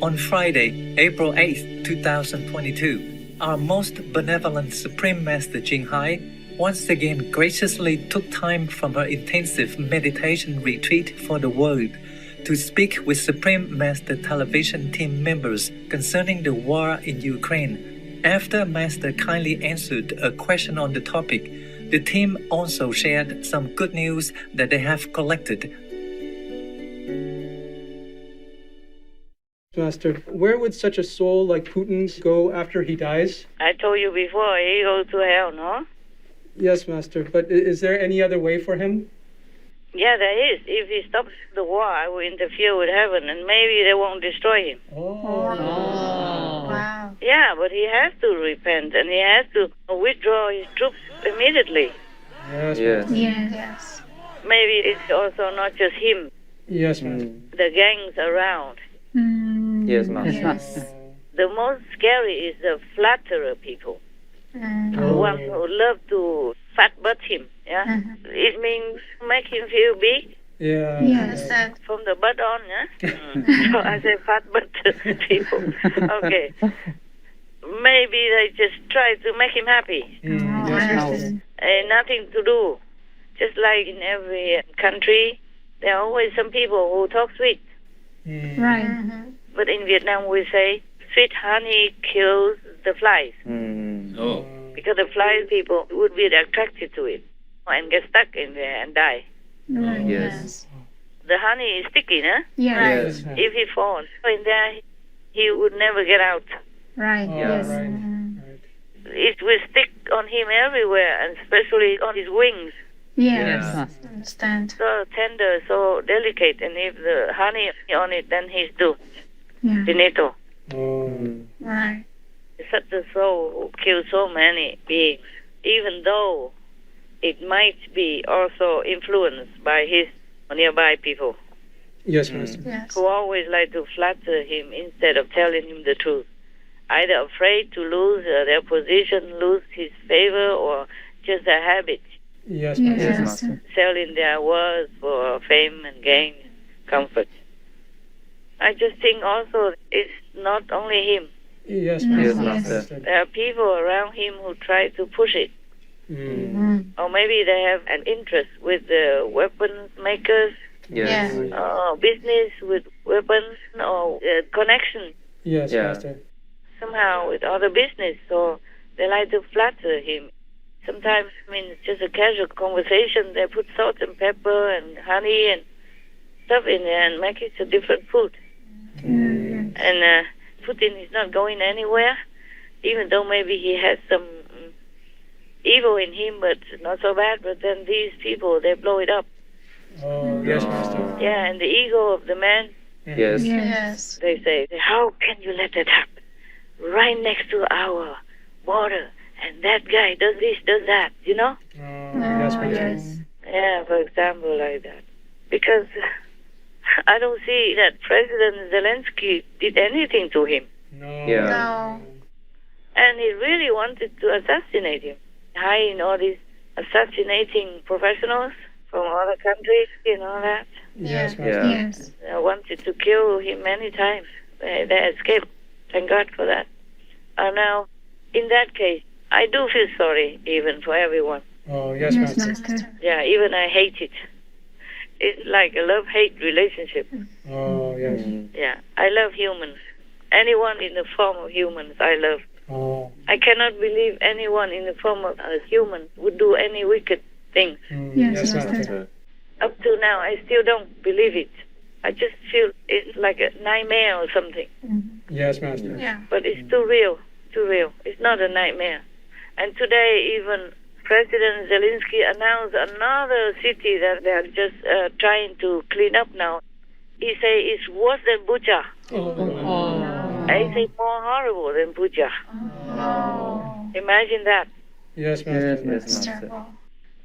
On Friday, April 8th, 2022, our most benevolent Supreme Master Jing Hai once again graciously took time from her intensive meditation retreat for the world to speak with Supreme Master television team members concerning the war in Ukraine. After Master kindly answered a question on the topic, the team also shared some good news that they have collected. Master, where would such a soul like Putin's go after he dies? I told you before, he goes to hell, no? Yes, Master, but is there any other way for him? Yeah, there is. If he stops the war, I will interfere with heaven, and maybe they won't destroy him. Wow. Yeah, but he has to repent, and he has to withdraw his troops immediately. Yes, Yes. Yes. Maybe it's also not just him, Yes, Master. the gangs around. Yes, Master. Yes. The most scary is the flatterer people, the ones who love to fat butt him. Yeah, it means make him feel big Yeah. Yes. from the butt on. Yeah, so I say fat butt people. Okay, maybe they just try to make him happy. Yes, Master. Nothing to do. Just like in every country, there are always some people who talk sweet. Right. But in Vietnam, we say sweet honey kills the flies. Because the fly people would be attracted to it and get stuck in there and die. Right. Yes. The honey is sticky, huh? Yes. Yes. If he falls in there, he would never get out. Right. Yes. Right. It will stick on him everywhere, and especially on his wings. Yes. Understand. So tender, so delicate, and if the honey on it, then he's doomed. Yeah. Finito. Right. Such a soul who kills so many beings, even though it might be also influenced by his nearby people, Yes, Master. Yes. who always like to flatter him instead of telling him the truth, either afraid to lose their position, lose his favor, or just a habit, Yes, Master. Yes. Master. selling their words for fame and gain, comfort. I just think also it's not only him. Yes, Yes, Master. Master. There are people around him who try to push it. Or maybe they have an interest with the weapons makers, Yes. or business with weapons, or connection Yes, Yeah. Master. somehow with other business. So they like to flatter him. Sometimes, I mean, it's just a casual conversation. They put salt and pepper and honey and stuff in there and make it a different food. And Putin is not going anywhere, even though maybe he has some evil in him, but not so bad. But then these people, they blow it up. Yes, Master. Yeah, and the ego of the man, Yes. Yes. they say, how can you let that happen? Right next to our border, and that guy does this, does that, you know? Yes, Master. Yes. Yeah, for example, like that. Because I don't see that President Zelensky did anything to him. No. Yeah. No. And he really wanted to assassinate him. Hiring all these assassinating professionals from other countries and all that. Yes, Master. Yeah. Yes. They wanted to kill him many times. They escaped. Thank God for that. Now, in that case, I do feel sorry even for everyone. Yes, Yes, Master. Master. Yeah, even I hate it. It's like a love-hate relationship. Yes. Yeah, I love humans. Anyone in the form of humans, I love. I cannot believe anyone in the form of a human would do any wicked thing. Yes, Master. Master. Up to now, I still don't believe it. I just feel it's like a nightmare or something. Yes, Master. Yeah. But it's too real, too real. It's not a nightmare. And today, even President Zelensky announced another city that they are just trying to clean up now. He say it's worse than Bucha. I say more horrible than Bucha. Imagine that. Yes, Master. Yes, It's Master. terrible.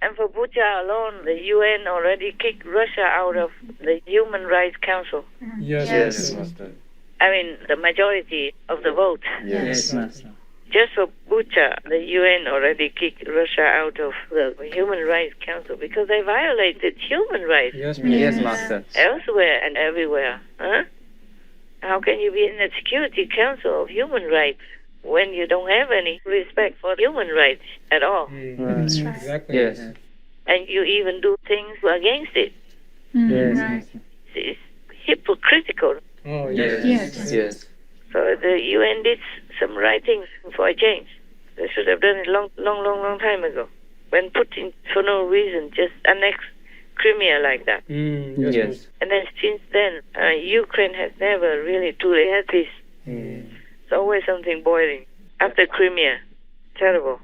And for Bucha alone, the UN already kicked Russia out of the Human Rights Council. Yes, Yes, Master. Master. I mean, the majority of the vote. Yes, Master. Just for Bucha, the UN already kicked Russia out of the Human Rights Council because they violated human rights Yes, Master. Yes, Master. elsewhere and everywhere. Huh? How can you be in the Security Council of Human Rights when you don't have any respect for human rights at all? That's right. Exactly. Yes. And you even do things against it. Yes. Right. It's hypocritical. Oh, yes. Yes. Yes. So the UN did some right things for a change. They should have done it long time ago. When Putin, for no reason, just annexed Crimea like that. Yes. Yes. And then since then, Ukraine has never really truly had peace. It's always something boiling. After Crimea, terrible.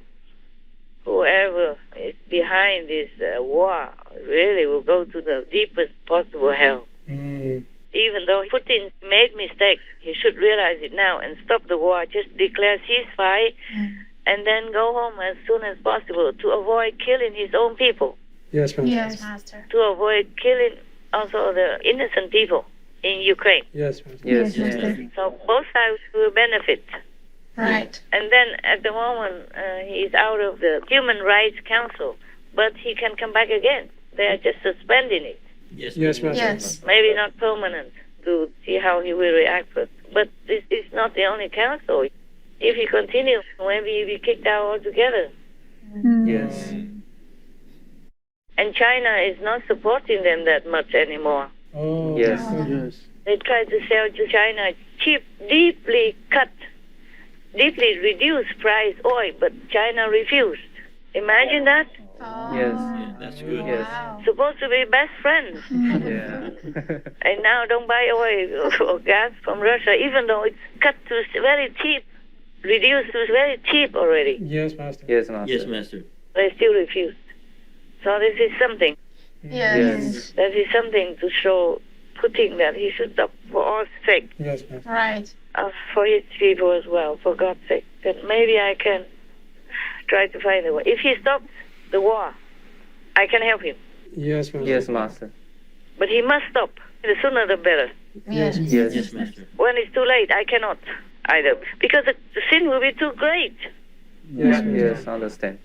Whoever is behind this war really will go to the deepest possible hell. Even though Putin made mistakes, he should realize it now and stop the war. Just declare ceasefire and then go home as soon as possible to avoid killing his own people. Yes, Master. Yes, Master. To avoid killing also the innocent people in Ukraine. Yes, Master. Yes. Yes, Master. So both sides will benefit. Right. And then at the moment, he's out of the Human Rights Council, but he can come back again. They are just suspending it. Yes, Master. Yes. Maybe not permanent, to see how he will react. But this is not the only council. If he continues, maybe he'll be kicked out altogether. Yes. And China is not supporting them that much anymore. Oh, Yes. They try to sell to China cheap, deeply reduced price oil, but China refused. Imagine that. Oh. Yes. That's good. Yes. Wow. Supposed to be best friends. Yeah. And now don't buy oil or gas from Russia, even though it's cut to very cheap, reduced to very cheap already. Yes, Master. Yes, Master. Yes, Master. They still refuse. So this is something. Yes. That is something to show Putin that he should stop for all sake, Yes, Master. Right. for his people as well, for God's sake. Then maybe I can try to find a way. If he stops the war, I can help him. Yes, Master. Yes, Master. But he must stop. The sooner the better. Yes. Yes. Yes, Master. When it's too late, I cannot either. Because the sin will be too great. Yes, Master. Yes, understand.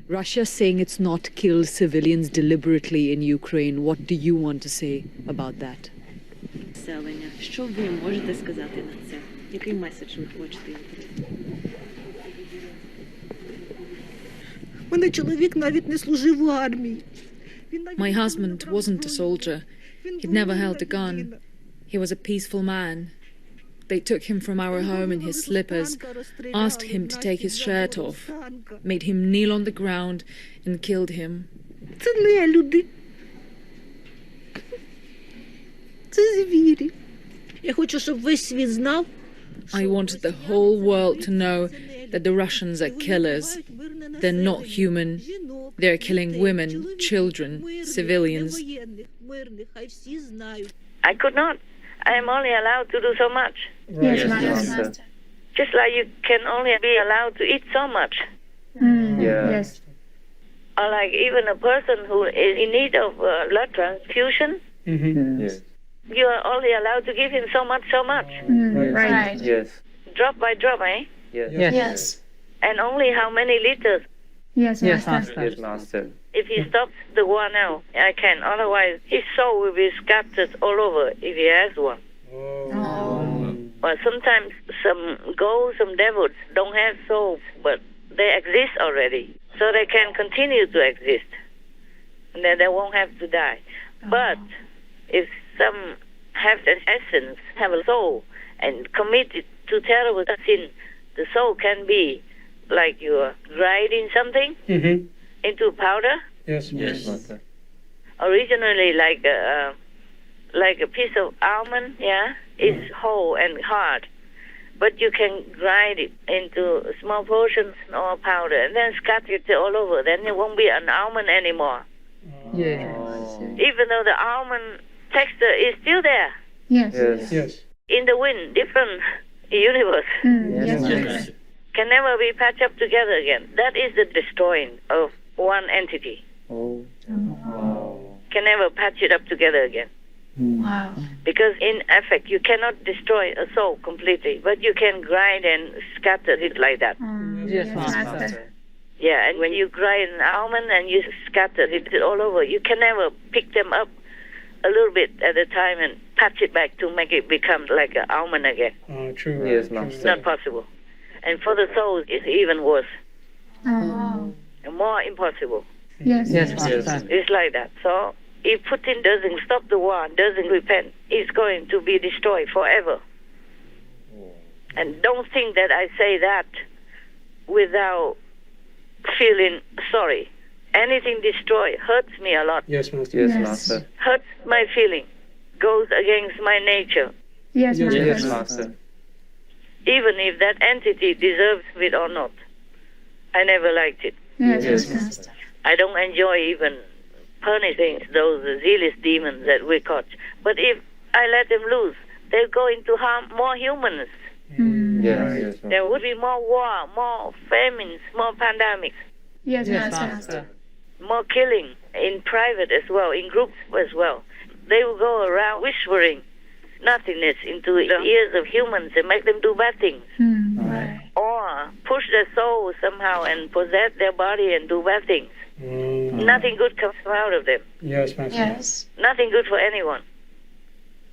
Russia saying it's not killed civilians deliberately in Ukraine. What do you want to say about that? Населення. Що ви можете сказати на це? Який меседж ви хочете їм? Мене чоловік навіть не служив у армії. My husband wasn't a soldier. He'd never held a gun. He was a peaceful man. They took him from our home in his slippers, asked him to take his shirt off, made him kneel on the ground and killed him. Це не люди. Це звірі. Я хочу, щоб весь світ знав. I wanted the whole world to know that the Russians are killers. They're not human. They're killing women, children, civilians. I could not. I am only allowed to do so much. Yes, Yes, Master. Master. Just like you can only be allowed to eat so much. Yeah. Yes. Or like even a person who is in need of blood transfusion, Yes. you are only allowed to give him so much. Right. Yes. Drop by drop, eh? Yes. Yes. And only how many liters? Yes, Master. Yes, Master. If he stops the war now, I can. Otherwise, his soul will be scattered all over if he has one. But sometimes some ghosts, some devils don't have souls, but they exist already. So they can continue to exist. And then they won't have to die. But if some have an essence, have a soul, and committed to terrible sin, the soul can be like you're grinding something into powder. Yes, Yes. Master. Originally like a piece of almond, yeah, it's whole and hard. But you can grind it into small portions or powder and then scatter it all over. Then it won't be an almond anymore. Even though the almond texture is still there. Yes. Yes. Yes. In the wind, different universe. Yes, Yes, Master. Master. Can never be patched up together again. That is the destroying of one entity. Oh. Can never patch it up together again. Wow. Because in effect, you cannot destroy a soul completely, but you can grind and scatter it like that. Yes, Master. Yeah, and when you grind an almond and you scatter it all over, you can never pick them up a little bit at a time and patch it back to make it become like an almond again. True. Yes, true. Master. It's not possible. And for the soul, it's even worse. Oh. More impossible. Yes. Yes. It's like that. So if Putin doesn't stop the war, doesn't repent, it's going to be destroyed forever. And don't think that I say that without feeling sorry. Anything destroyed hurts me a lot. Yes, Master. Yes, Yes. Master. Hurts my feeling. Goes against my nature. Yes, Yes, Master. Yes, Master. Even if that entity deserves it or not. I never liked it. Yes, Yes, Master. I don't enjoy even punishing those zealous demons that we caught. But if I let them loose, they're going to harm more humans. Yes, yes, There would be more war, more famines, more pandemics, Yes, Yes, Master. Master. more killing in private as well, in groups as well. They will go around whispering nothingness into the ears of humans and make them do bad things. Right. Or push their soul somehow and possess their body and do bad things. Nothing good comes out of them. Yes, Master. Yes. Nothing good for anyone.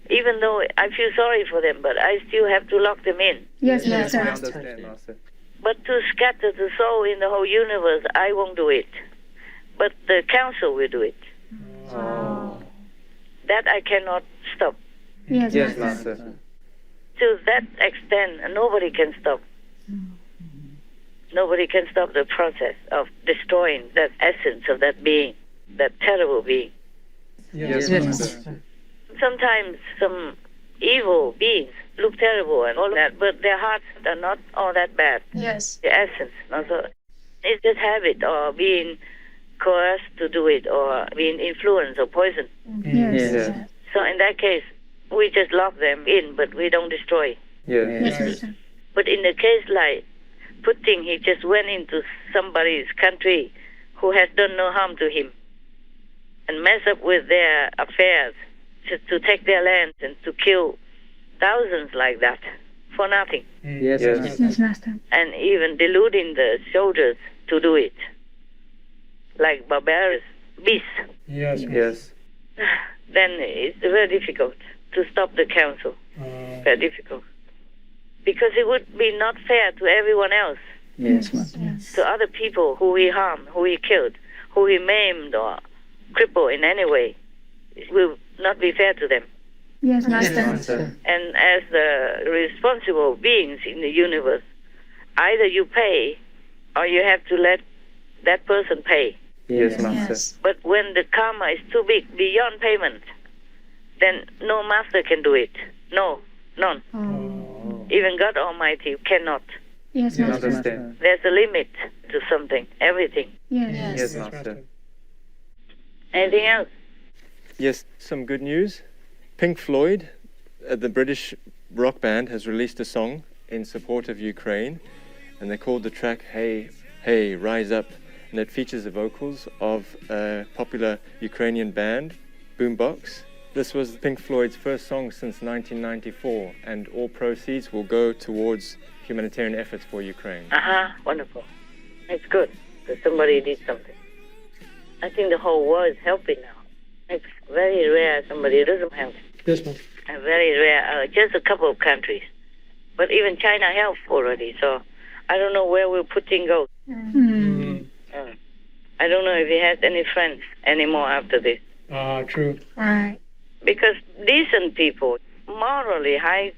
Even though I feel sorry for them, but I still have to lock them in. Yes, Yes, I Master. understand, Master. But to scatter the soul in the whole universe, I won't do it. But the council will do it. Oh. That I cannot stop. Yes, Yes, Master. Master. To that extent, nobody can stop. Nobody can stop the process of destroying that essence of that being, that terrible being. Yes, Yes, Master. Sometimes some evil beings look terrible and all that, but their hearts are not all that bad. Yes. The essence, also, it's just habit or being coerced to do it or being influenced or poisoned. Yes. Yes. So in that case, we just lock them in, but we don't destroy. Yes. Yes, Master. But in the case like Putin, he just went into somebody's country who has done no harm to him and mess up with their affairs to take their land and to kill thousands like that for nothing, Yes, Yes. Yes, Master. and even deluding the soldiers to do it, like barbarous beasts. Yes. Yes. Then it's very difficult to stop the council. Very difficult. Because it would be not fair to everyone else, Yes, Master. Yes. to other people who he harmed, who he killed, who he maimed or crippled in any way. It will not be fair to them. Yes, Master. Master. And as the responsible beings in the universe, either you pay or you have to let that person pay. Yes, Master. Yes. But when the karma is too big, beyond payment, then no master can do it. No, none. Oh. Even God Almighty cannot. Yes, Yes, Master. understand. There's a limit to something, everything. Yes. Yes, Master. Anything else? Yes, some good news. Pink Floyd, the British rock band, has released a song in support of Ukraine, and they called the track Hey, Hey, Rise Up, and it features the vocals of a popular Ukrainian band, Boombox. This was Pink Floyd's first song since 1994, and all proceeds will go towards humanitarian efforts for Ukraine. Wonderful. It's good that somebody did something. I think the whole world is helping now. It's very rare somebody doesn't help. Yes, Master. Very rare. Just a couple of countries. But even China helped already, so I don't know where will Putin go. I don't know if he has any friends anymore after this. True. Right. Because decent people, morally high,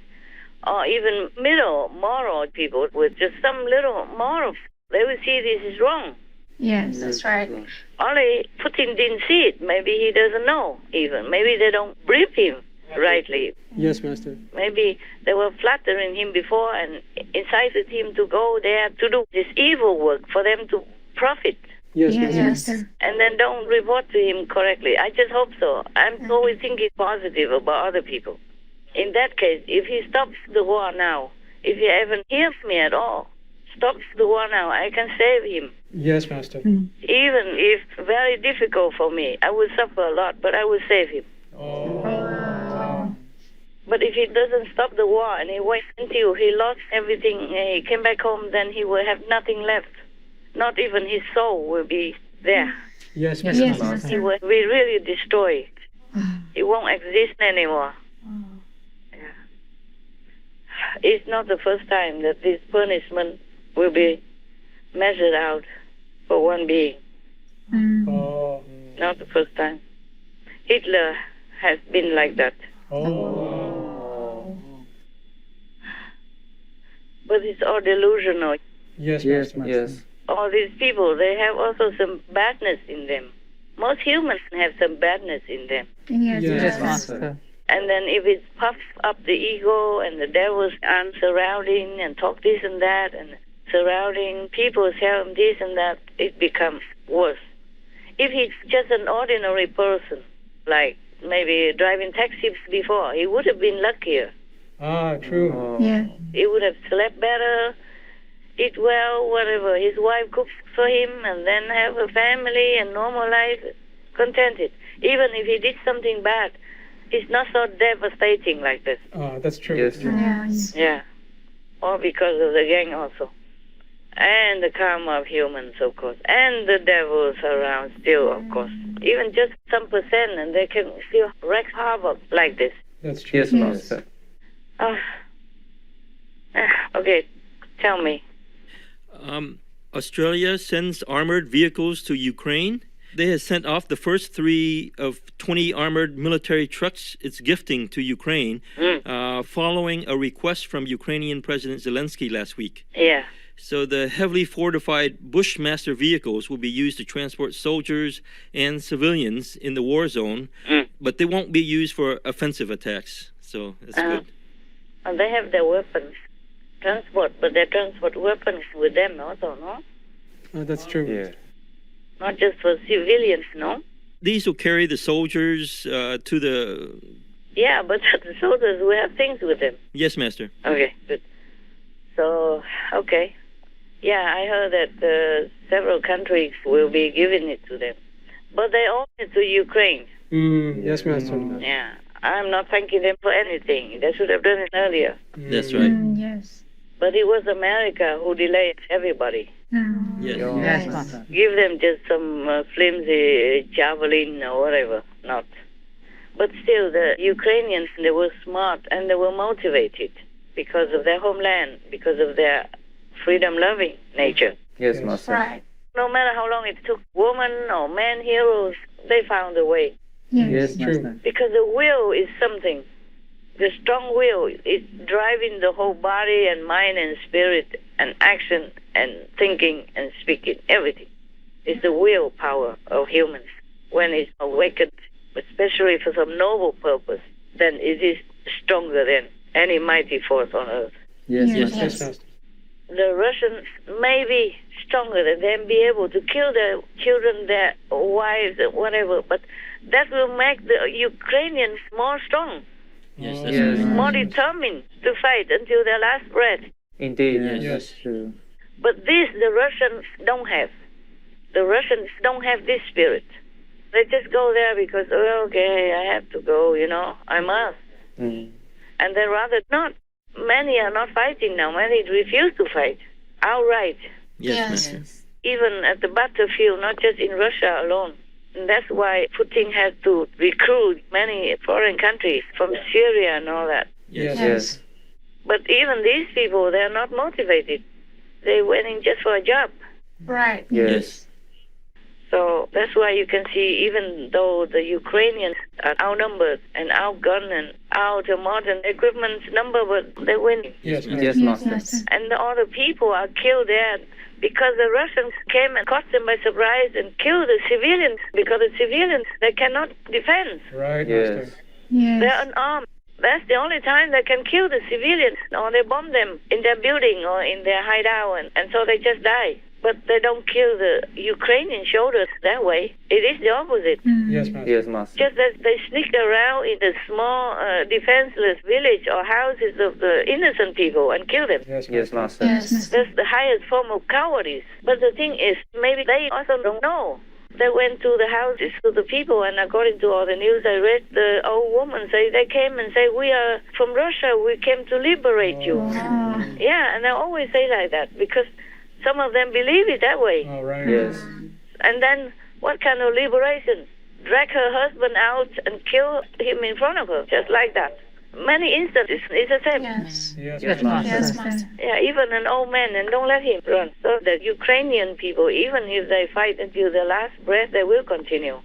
or even middle moral people with just some little moral, they will see this is wrong. Yes, that's right. Only Putin didn't see it. Maybe he doesn't know even. Maybe they don't brief him rightly. Yes, Master. Maybe they were flattering him before and incited him to go there to do this evil work for them to profit. Yes, Yes, Master. Master. And then don't report to him correctly. I just hope so. I'm always thinking positive about other people. In that case, if he stops the war now, if he even hears me at all, stops the war now, I can save him. Yes, Master. Even if very difficult for me, I will suffer a lot, but I will save him. But if he doesn't stop the war and he waits until he lost everything and he came back home, then he will have nothing left. Not even his soul will be there. Yes, Yes, Master. Master. He will be really destroyed. He won't exist anymore. it's not the first time that this punishment will be measured out for one being. Oh. Not the first time. Hitler has been like that. Oh. But it's all delusional. Yes, Yes, Master. yes. All these people, they have also some badness in them. Most humans have some badness in them. Yes, Yes, Master. And then if it puffs up the ego and the devils are surrounding and talk this and that and surrounding people tell him this and that, it becomes worse. If he's just an ordinary person, like maybe driving taxi before, he would have been luckier. Ah, true. Yeah. He would have slept better, eat well, whatever. His wife cooks for him and then have a family and normal life, contented. Even if he did something bad, it's not so devastating like this. That's true. Yes. Yes. Yeah. Or because of the gang also. And the karma of humans, of course. And the devils around still, of course. Even just some percent and they can still wreak havoc like this. That's true. Yes, Master. Okay, tell me. Australia sends armored vehicles to Ukraine. They have sent off the first 3 of 20 armored military trucks it's gifting to Ukraine, following a request from Ukrainian President Zelensky last week. Yeah. So the heavily fortified Bushmaster vehicles will be used to transport soldiers and civilians in the war zone, but they won't be used for offensive attacks. So that's good. And they have their weapons. Transport, but they transport weapons with them also, no? That's true. Yeah. Not just for civilians, no? These will carry the soldiers to the... Yeah, but the soldiers will have things with them. Yes, Master. Okay, good. So, okay. Yeah, I heard that several countries will be giving it to them. But they owe it to Ukraine. Yes, Master. Yeah. I'm not thanking them for anything. They should have done it earlier. That's right. Yes. But it was America who delayed everybody. Yes. Yes, Master. Give them just some flimsy javelin or whatever. Not. But still, the Ukrainians, they were smart and they were motivated because of their homeland, because of their freedom-loving nature. Yes, Master. Right. No matter how long it took, women or men heroes, they found a way. Yes, True. Master. Because the will is something. The strong will is driving the whole body and mind and spirit and action and thinking and speaking, everything. It's the willpower of humans. When it's awakened, especially for some noble purpose, then it is stronger than any mighty force on earth. Yes, Yes. Master. Yes, Master. The Russians may be stronger than them, be able to kill their children, their wives, whatever, but that will make the Ukrainians more strong, Yes, that's Yes. right. more determined to fight until their last breath. Indeed. Yes. That's true. But this the Russians don't have. The Russians don't have this spirit. They just go there because, oh, okay, I have to go, I must. And they rather not. Many are not fighting now. Many refuse to fight outright, Yes, Master. even at the battlefield, not just in Russia alone. And that's why Putin had to recruit many foreign countries from Syria and all that. Yes. Yes. But even these people, they're not motivated. They went in just for a job. Right. Yes. So that's why you can see, even though the Ukrainians are outnumbered and outgunned and out of modern equipment number, but they're winning. Yes, Master. Yes, Yes, Master. Master. And all the people are killed there because the Russians came and caught them by surprise and killed the civilians, because the civilians, they cannot defend. Right, Yes. Master. Yes. They're unarmed. That's the only time they can kill the civilians, or they bomb them in their building or in their hideout, and so they just die. But they don't kill the Ukrainian soldiers that way. It is the opposite. Yes, Master. Yes, Master. Just that they sneak around in the small, defenseless village or houses of the innocent people and kill them. Yes, Yes, Master. Master. Yes, Master. That's the highest form of cowardice. But the thing is, maybe they also don't know. They went to the houses to the people, and according to all the news I read, the old woman say they came and say, "We are from Russia. We came to liberate you." Oh. Yeah, and I always say like that because some of them believe it that way. All right. Yes. And then what kind of liberation? Drag her husband out and kill him in front of her, just like that. Many instances, it's the same. Yes. Yes, Master. Yes, Master. Yeah, even an old man, and don't let him run. So the Ukrainian people, even if they fight until the last breath, they will continue.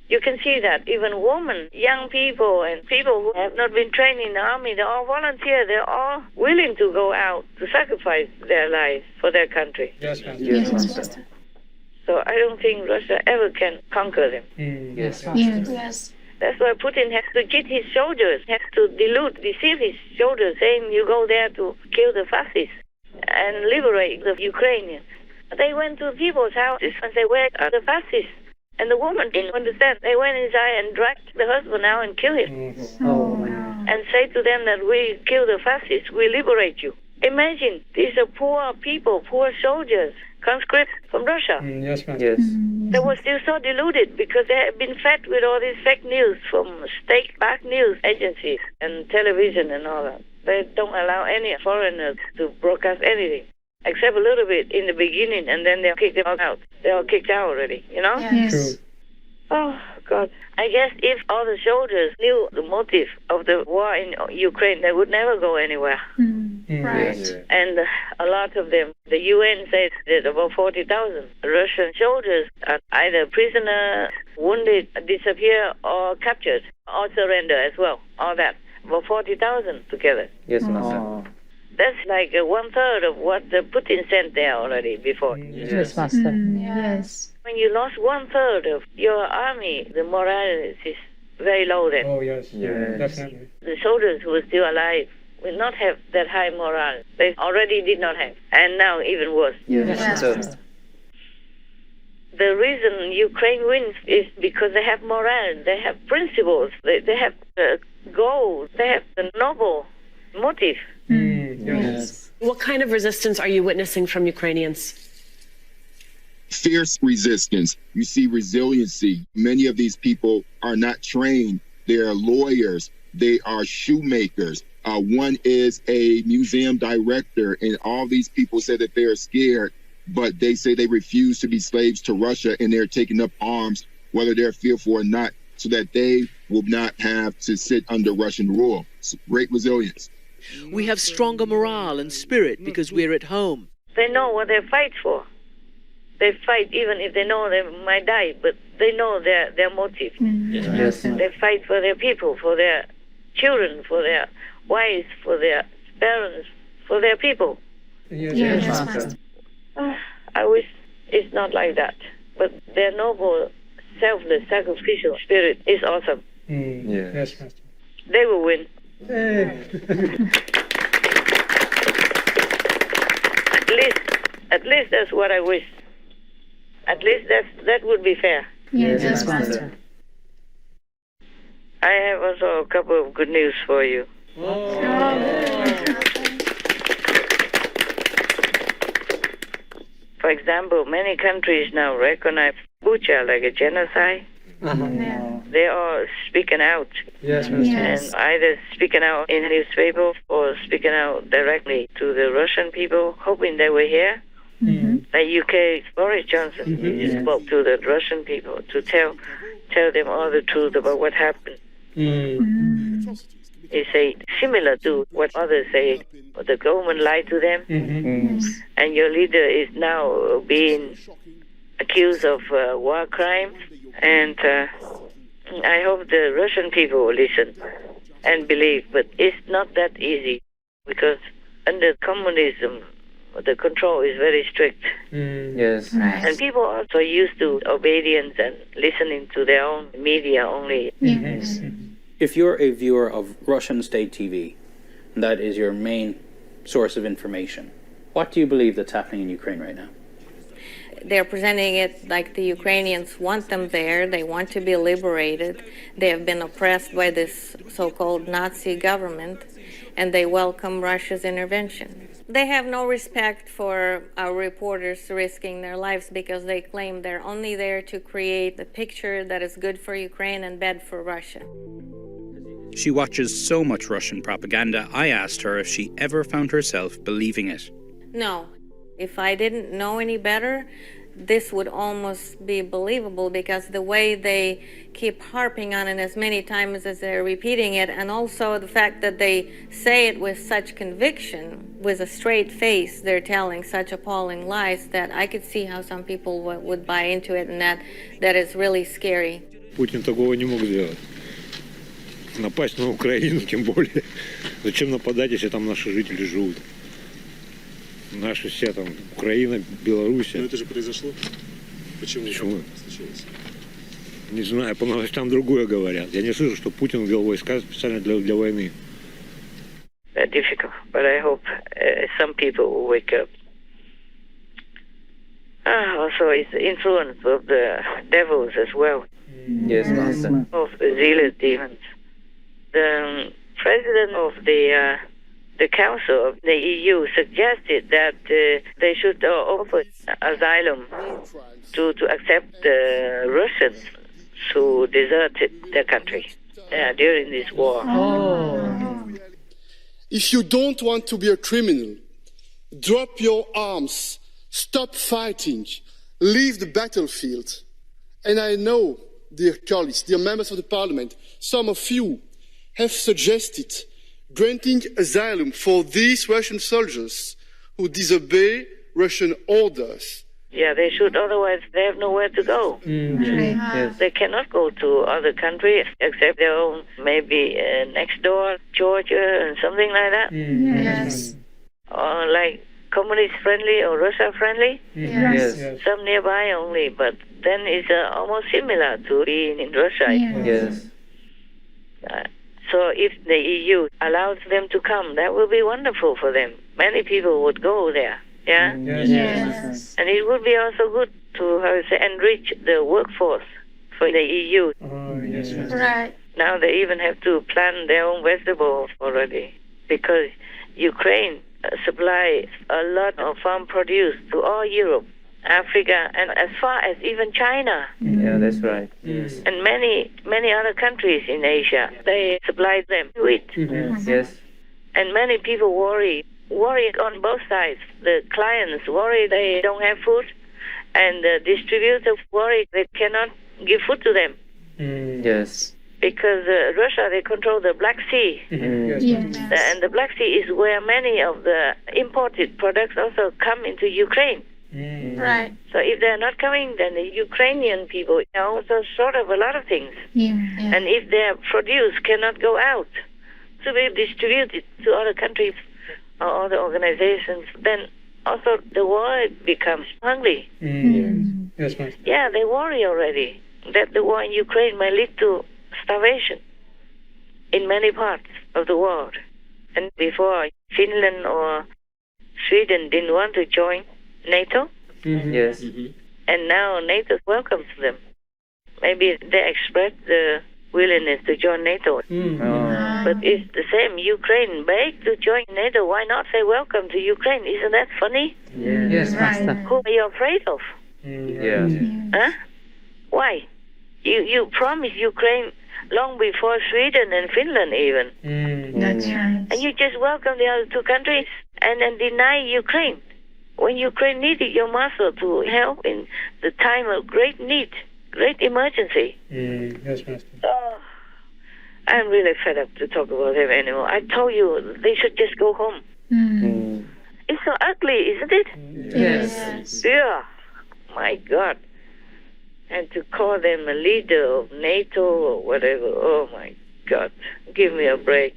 You can see that even women, young people, and people who have not been trained in the army, they're all volunteer. They're all willing to go out to sacrifice their lives for their country. Yes, Master. Yes, Yes, Master. Master. So I don't think Russia ever can conquer them. Yes, Yes. Yes. That's why Putin has to cheat his soldiers, has to deceive his soldiers, saying you go there to kill the fascists and liberate the Ukrainians. They went to people's houses and said, where are the fascists? And the woman didn't understand. They went inside and dragged the husband out and killed him. Oh, And say to them that we kill the fascists, we liberate you. Imagine, these are poor people, poor soldiers, conscripts from Russia. Yes, Master. yes. They were still so deluded because they had been fed with all this fake news from state-backed news agencies and television and all that. They don't allow any foreigners to broadcast anything, except a little bit in the beginning, and then they'll kick them out. They're all kicked out already, you know? Yes. Oh, God. I guess if all the soldiers knew the motive of the war in Ukraine, they would never go anywhere. Right. Yes. And a lot of them, the UN says that about 40,000 Russian soldiers are either prisoner, wounded, disappear, or captured, or surrender as well. All that. About 40,000 together. Yes, Master. That's like 1/3 of what the Putin sent there already before. Yes, Master. Yes. When you lost 1/3 of your army, the morale is very low then. Oh, yes. Yes. Definitely. The soldiers who are still alive will not have that high morale. They already did not have. And now even worse. Yes, Yes, Master. Master. The reason Ukraine wins is because they have morale. They have principles. They have goals. They have the noble motive. Yes. What kind of resistance are you witnessing from Ukrainians? Fierce resistance. You see resiliency. Many of these people are not trained. They are lawyers. They are shoemakers. One is a museum director, and all these people say that they're scared, but they say they refuse to be slaves to Russia, and they're taking up arms, whether they're fearful or not, so that they will not have to sit under Russian rule. It's great resilience. We have stronger morale and spirit because we're at home. They know what they fight for. They fight even if they know they might die, but they know their motive. Yes. They fight for their people, for their children, for their wives, for their parents, for their people. Yes, Master. I wish it's not like that. But their noble, selfless, sacrificial spirit is awesome. Yes, Master. They will win. At least that's what I wish. At least that would be fair. Yes, Master. I have also a couple of good news for you. For example, many countries now recognize Bucha like a genocide. They are speaking out. Yes, Master. And either speaking out in newspaper or speaking out directly to the Russian people, hoping they will hear. Like UK, Boris Johnson spoke to the Russian people to tell them all the truth about what happened. He said similar to what others say. The government lied to them, and your leader is now being accused of war crimes. And I hope the Russian people will listen and believe. But it's not that easy because under communism, the control is very strict. Yes. And people are also used to obedience and listening to their own media only. Yes. If you're a viewer of Russian state TV, and that is your main source of information, what do you believe that's happening in Ukraine right now? They're presenting it like the Ukrainians want them there. They want to be liberated. They have been oppressed by this so-called Nazi government, and they welcome Russia's intervention. They have no respect for our reporters risking their lives because they claim they're only there to create a picture that is good for Ukraine and bad for Russia. She watches so much Russian propaganda, I asked her if she ever found herself believing it. No. If I didn't know any better, this would almost be believable because the way they keep harping on it as many times as they're repeating it, and also the fact that they say it with such conviction, with a straight face, they're telling such appalling lies that I could see how some people would buy into it, and that is really scary. Путин такого не мог сделать. Напасть на Украину, тем более. Зачем нападать, если там наши жители живут? Наши все там, Украина, Белоруссия. Но это же произошло. Почему? Случилось? Не знаю, по новостям другое говорят. Я не слышу, что Путин ввел войска специально для войны. Very difficult, but I hope some people will wake up. Also, it's the influence of the devils as well. Yes, Master. Of the zealous demons. The president of the Council of the EU suggested that they should offer asylum to accept the Russians who deserted their country during this war. If you don't want to be a criminal, drop your arms, stop fighting, leave the battlefield. And I know, dear colleagues, dear members of the parliament, some of you have suggested granting asylum for these Russian soldiers who disobey Russian orders. Yeah, they should, otherwise they have nowhere to go. Yes. They cannot go to other countries except their own, maybe next door, Georgia, and something like that. Yes. Or like communist friendly or Russia friendly. Yes. Some nearby only, but then it's almost similar to being in Russia. Yes. So if the EU allows them to come, that will be wonderful for them. Many people would go there. Yeah? Yes. And it would be also good to enrich the workforce for the EU. Right. Now they even have to plant their own vegetables already because Ukraine supplies a lot of farm produce to all Europe, Africa, and as far as even China. Yeah, that's right. And many other countries in Asia, they supply them with. Yes. And many people worry on both sides. The clients worry they don't have food, and the distributors worry they cannot give food to them. Yes. Because Russia, they control the Black Sea. And the Black Sea is where many of the imported products also come into Ukraine. Right. So if they're not coming, then the Ukrainian people are also short of a lot of things. And if their produce cannot go out to be distributed to other countries or other organizations, then also the world becomes hungry. Yes, Master. Yeah, they worry already that the war in Ukraine may lead to starvation in many parts of the world. And before, Finland or Sweden didn't want to join NATO. Yes. And now NATO welcomes them. Maybe they express the willingness to join NATO. But it's the same. Ukraine begged to join NATO. Why not say welcome to Ukraine? Isn't that funny? Yes, Master. Who are you afraid of? Yeah. Huh? Why? You promised Ukraine long before Sweden and Finland even. That's right. And you just welcome the other two countries and then deny Ukraine. When Ukraine needed your muscle to help in the time of great need, great emergency. Yes, Master. Oh, I'm really fed up to talk about them anymore. I told you they should just go home. It's so ugly, isn't it? Yes. Yeah. My God. And to call them a leader of NATO or whatever, oh my God. Give me a break.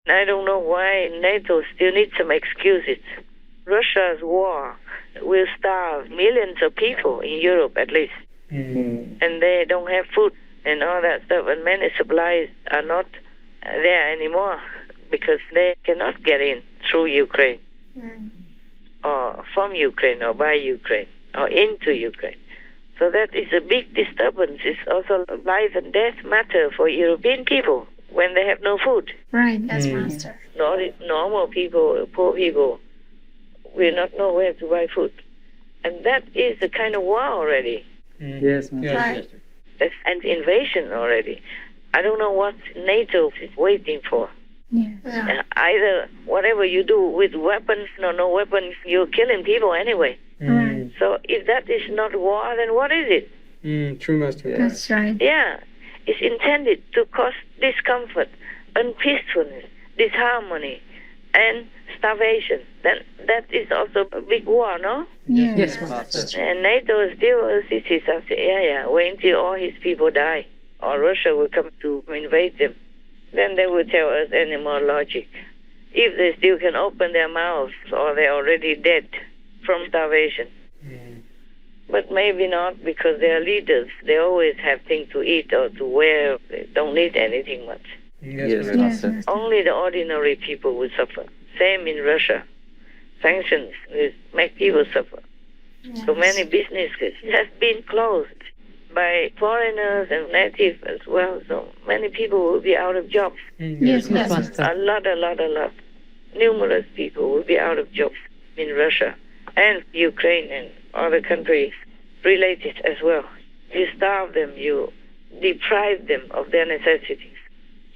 I don't know why NATO still needs some excuses. Russia's war will starve millions of people in Europe at least. And they don't have food and all that stuff. And many supplies are not there anymore because they cannot get in through Ukraine or from Ukraine or by Ukraine or into Ukraine. So that is a big disturbance. It's also a life and death matter for European people when they have no food. Right, yes, Master. Normal people, poor people, will not know where to buy food. And that is a kind of war already. Yes, Master. Right. That's an invasion already. I don't know what NATO is waiting for. Either whatever you do with weapons or no weapons, you're killing people anyway. So if that is not war, then what is it? True, Master. That's right. Yeah, it's intended to cause discomfort, unpeacefulness, disharmony, and starvation. Then that is also a big war, no? Yes, Master. And NATO still assists us, wait until all his people die, or Russia will come to invade them. Then they will tell us any more logic. If they still can open their mouths, or they're already dead from starvation. But maybe not, because they are leaders. They always have things to eat or to wear. They don't need anything much. Yes, Master. Only the ordinary people will suffer. Same in Russia. Sanctions will make people suffer. So many businesses have been closed by foreigners and natives as well. So many people will be out of jobs. Yes, Master. A lot. Numerous people will be out of jobs in Russia and Ukraine and other countries related as well. You starve them, you deprive them of their necessities.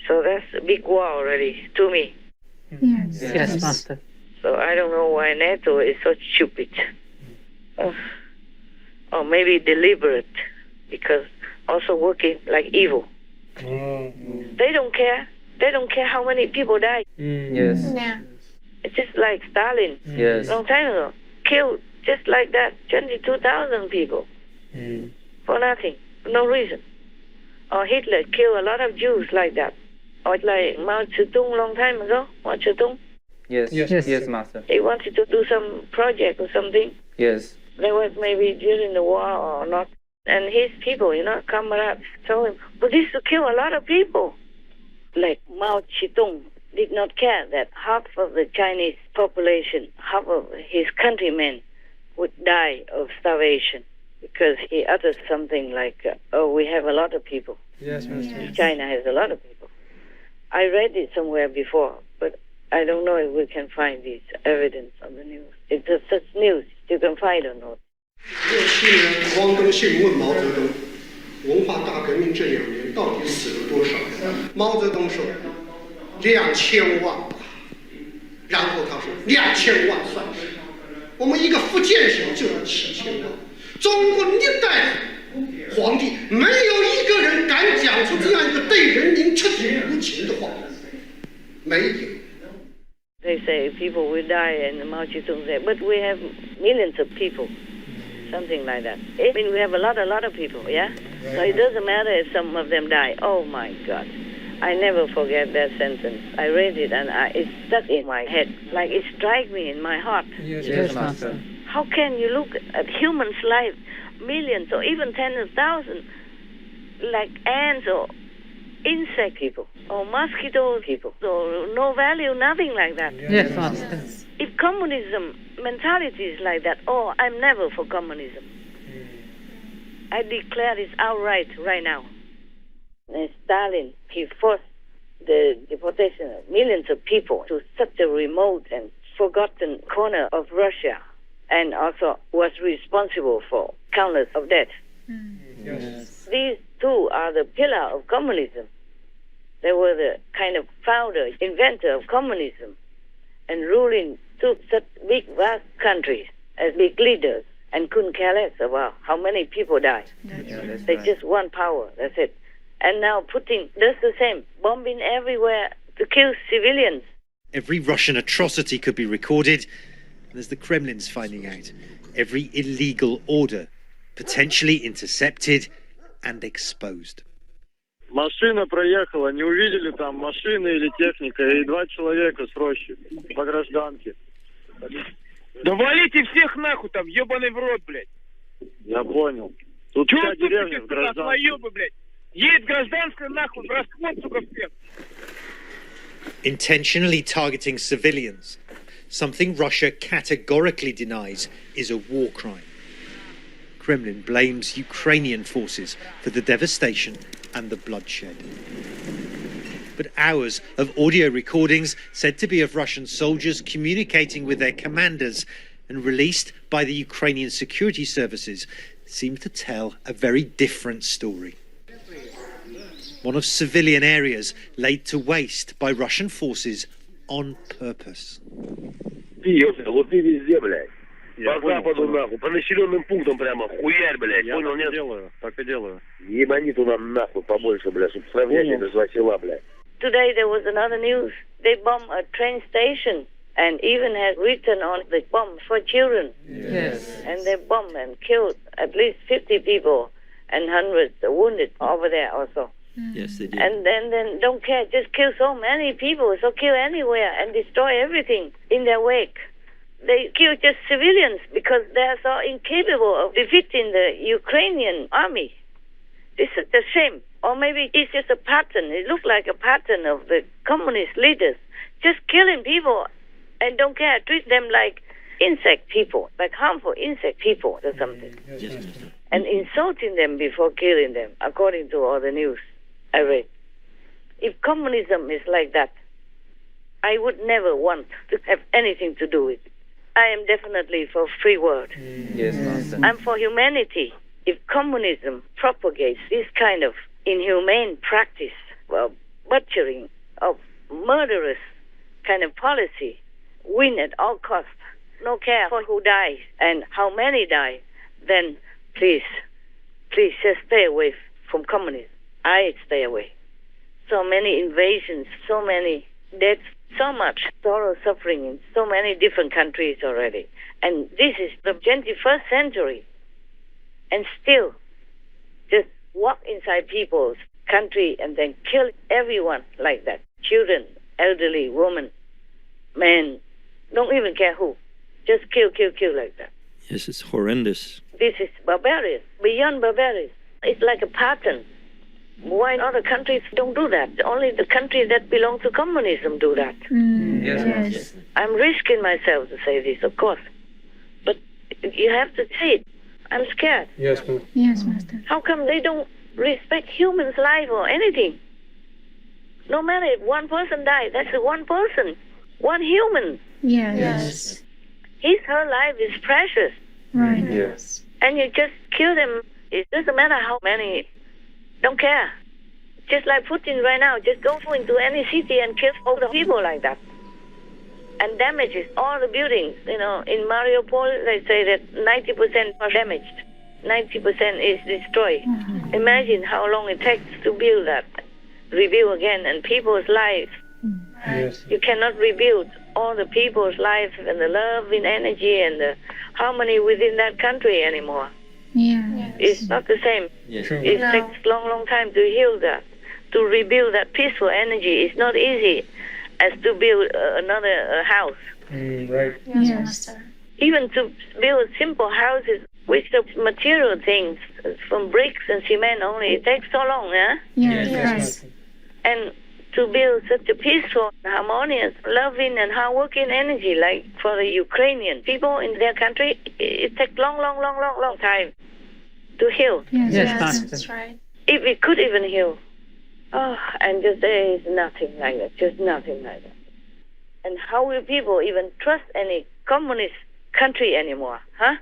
So that's a big war already to me. Yes, Master. So I don't know why NATO is so stupid. Or maybe deliberate, because also working like evil. They don't care. They don't care how many people die. Yes. Yeah. It's just like Stalin, Yes. long time ago, killed just like that 22,000 people for nothing, for no reason. Or Hitler killed a lot of Jews like that. Or like Mao Zedong long time ago, Mao Zedong. Yes, Master. He wanted to do some project or something. Yes. There was maybe during the war or not. And his people, comrades, told him, but this will kill a lot of people. Like Mao Zedong did not care that half of the Chinese population, half of his countrymen would die of starvation, because he uttered something like, we have a lot of people. Yes, Master. China has a lot of people. I read it somewhere before, but I don't know if we can find this evidence on the news. If there's such news, you can find or not. 67年，汪登信问毛泽东，文化大革命这2年到底死了多少人？毛泽东说2000万吧，然后他说2000万算什么？我们一个福建省就有7000万，中国历代皇帝没有一个人敢讲出这样一个对人民彻底无情的话，没有。 They say people will die, and Mao Zedong said, but we have millions of people. Something like that. I mean, we have a lot of people, yeah? So it doesn't matter if some of them die. Oh, my God. I never forget that sentence. I read it, and it stuck in my head. Like it struck me in my heart. Yes, Master. How can you look at humans' lives, millions or even tens of thousands, like ants or insect people or mosquito people, or no value, nothing like that? Yes, Master. If communism mentality is like that, I'm never for communism. I declare this outright right now. And Stalin, he forced the deportation of millions of people to such a remote and forgotten corner of Russia, and also was responsible for countless of deaths. Yes. These two are the pillar of communism. They were the kind of founder, inventor of communism, and ruling took such big, vast countries as big leaders, and couldn't care less about how many people died. They just want power, that's it. And now Putin does the same, bombing everywhere to kill civilians. Every Russian atrocity could be recorded, and as the Kremlin's finding out, every illegal order potentially intercepted and exposed. Машина проехала, не увидели там машины или техника, и 2 человека с рощи по гражданке. Да валите всех нахуй там, ебаный в рот, блядь. Я понял. Тут Чего вся деревня в гражданке. наебы, блядь? Едет гражданская нахуй, в расход, сука, всех. Intentionally targeting civilians, something Russia categorically denies is a war crime. Kremlin blames Ukrainian forces for the devastation and the bloodshed. But hours of audio recordings said to be of Russian soldiers communicating with their commanders and released by the Ukrainian security services seem to tell a very different story. one of civilian areas laid to waste by Russian forces on purpose. Вот ты везде, блядь. По западу, нахуй, по населенным пунктам прямо хуярь, блядь. Понял, нет? Так и делаю. Ебани туда нахуй побольше, блядь, чтобы сравнять это два села, блядь. Today there was another news. They bombed a train station and even had written on the bomb for children. Yes. And they bombed and killed at least 50 people and hundreds wounded over there also. Yes, they did. And then don't care, just kill so many people, so kill anywhere and destroy everything in their wake. They kill just civilians because they are so incapable of defeating the Ukrainian army. This is a shame. Or maybe it's just a pattern. It looks like a pattern of the communist leaders. Just killing people and don't care. Treat them like insect people, like harmful insect people or something. Yes. And insulting them before killing them, according to all the news I read. If communism is like that, I would never want to have anything to do with it. I am definitely for free world. Yes, Master. I'm for humanity. If communism propagates this kind of inhumane practice, well, butchering of murderous kind of policy, win at all costs, no care for who dies and how many die, then please just stay away from communism. I stay away. So many invasions, so many deaths, so much sorrow, suffering in so many different countries already. And this is the 21st century. And still, just walk inside people's country and then kill everyone like that. Children, elderly, women, men, don't even care who. Just kill like that. Yes, it's horrendous. This is barbarous, beyond barbarous. It's like a pattern. Why other countries don't do that? Only the countries that belong to communism do that. Yes. I'm risking myself to say this, of course. But you have to say it. I'm scared. Yes, ma'am. Yes, Master. How come they don't respect humans' life or anything? No matter if one person died, that's one person, one human. Yes. Her life is precious. Right. Yes. And you just kill them. It doesn't matter how many. Don't care. Just like Putin right now, just go into any city and kill all the people like that. And damages all the buildings. You know, in Mariupol, they say that 90% are damaged. 90% is destroyed. Mm-hmm. Imagine how long it takes to build that, rebuild again, and people's lives. Yes. You cannot rebuild all the people's lives and the love and energy and the harmony within that country anymore. Yeah. It's not the same. Yes. It takes long time to heal that, to rebuild that peaceful energy. It's not easy as to build another house. Right. Yes, Master. Even to build simple houses with the material things from bricks and cement only, it takes so long, huh? Yes. And to build such a peaceful, harmonious, loving, and hardworking energy like for the Ukrainian people in their country, it takes long time to heal. Yes, that's right. If it could even heal. Oh, and just there is nothing like that, just nothing like that. And how will people even trust any communist country anymore, huh?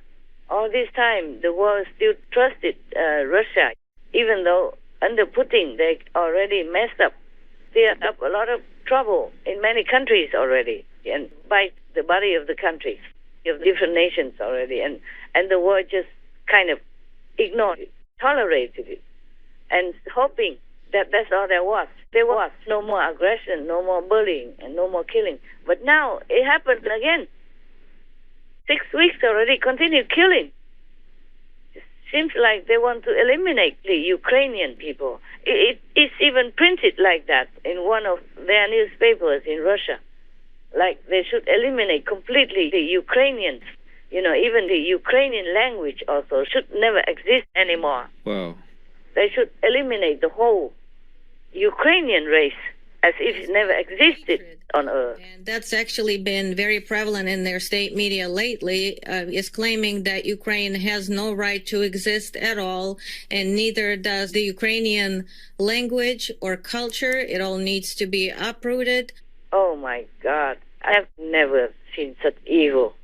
All this time, the world still trusted Russia, even though under Putin they already messed up. Stirred up a lot of trouble in many countries already, and by the body of the countries, of different nations already, and the world just kind of ignored it, tolerated it, and hoping that that's all there was. There was no more aggression, no more bullying, and no more killing. But now it happened again. 6 weeks already, continued killing. It seems like they want to eliminate the Ukrainian people. It's even printed like that in one of their newspapers in Russia. Like they should eliminate completely the Ukrainians. You know, even the Ukrainian language also should never exist anymore. Wow. They should eliminate the whole Ukrainian race as if it never existed on Earth. And that's actually been very prevalent in their state media lately, is claiming that Ukraine has no right to exist at all, and neither does the Ukrainian language or culture. It all needs to be uprooted. Oh my God, I have never seen such evil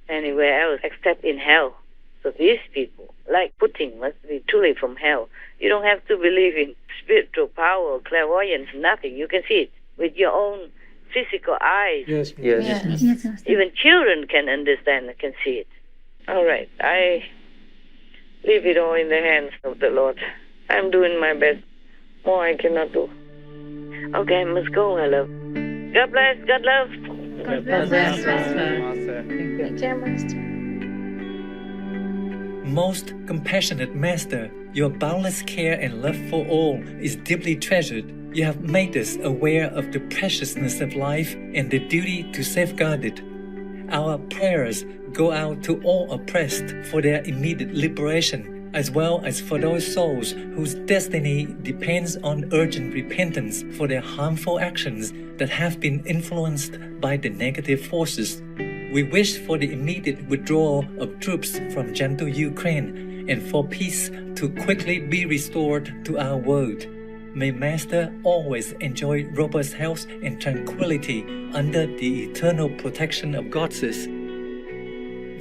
anywhere else except in hell. So these people, like Putin, must be truly from hell. You don't have to believe in spiritual power, clairvoyance, nothing. You can see it with your own physical eyes. Yes. Even children can understand and can see it. All right, I leave it all in the hands of the Lord. I'm doing my best. More I cannot do. Okay, I must go, my love. God bless, God love. God bless, Master. Take care, Master. Most compassionate Master, your boundless care and love for all is deeply treasured. You have made us aware of the preciousness of life and the duty to safeguard it. Our prayers go out to all oppressed for their immediate liberation, as well as for those souls whose destiny depends on urgent repentance for their harmful actions that have been influenced by the negative forces. We wish for the immediate withdrawal of troops from gentle Ukraine and for peace to quickly be restored to our world. May Master always enjoy robust health and tranquility under the eternal protection of Goddess.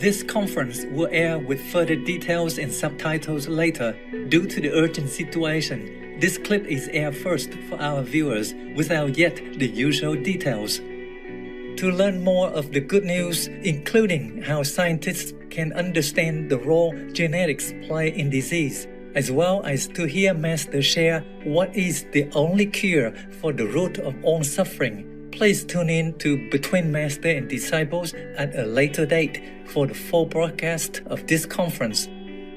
This conference will air with further details and subtitles later. Due to the urgent situation, this clip is aired first for our viewers without yet the usual details. To learn more of the good news, including how scientists can understand the role genetics play in disease, as well as to hear Master share what is the only cure for the root of all suffering, please tune in to Between Master and Disciples at a later date for the full broadcast of this conference.